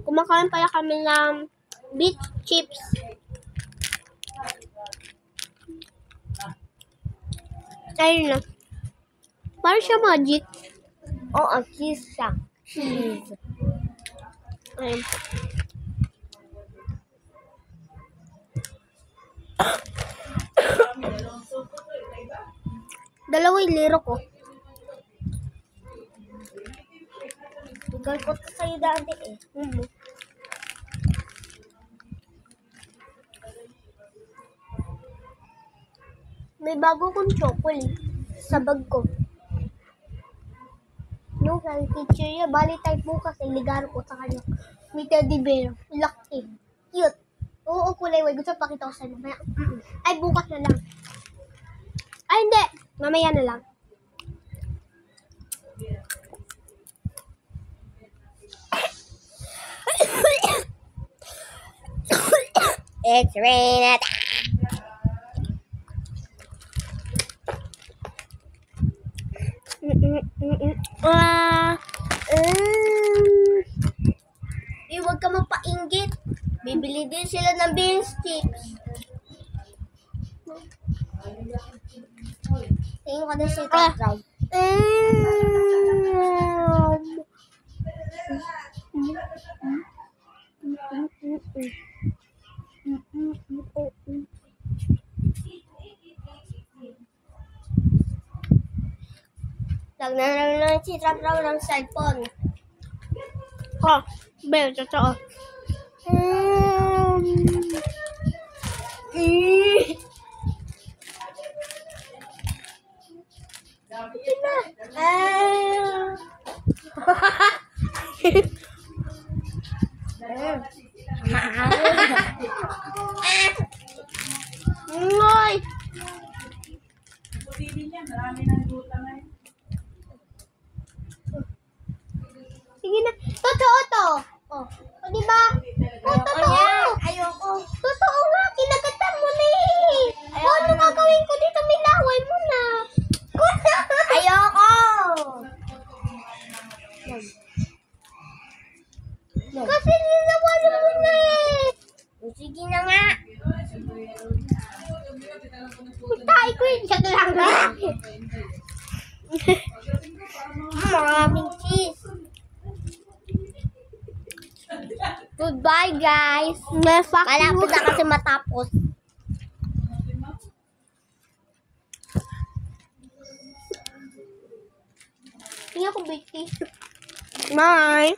Kumakain pala kami ng beef chips. Ayun na. Parang siya magic. Oo, cheese siya. Cheese. Ayun. Dalawa yung liro ko. Bigay ko ito sa'yo dati eh. May bago kong chocolate sa bag ko. No, kay teacher niya. Bali type bukas. Iligaro ko sa kanya. May teddy bear. Laki. Cute. Oo, kulay white. Gusto pakita ko sa'yo. Mamaya. Ay, bukas na lang. Ay, hindi. Mamaya na lang. It's raining. Huwag ka magpainggit. Bibili din sila ng beans chips. Tingin ka din sa ito. Lagnan lang si Trap-Trap ng cellphone. Oh, bel, totoo. Ngoy! Sige na. Totoo to. Oh, o diba? Oh, totoo. Ayoko. Totoo nga. Kinagatan mo na eh. O, ano gagawin ko dito? May laway mo na. Ayoko. Kasi ninawalan mo na eh. Sige na nga. Tay ko yun. Siya lang na. Maraming cheese. Goodbye, guys. Malapit na kasi matapos. Tingnan ko, Vicky. Bye.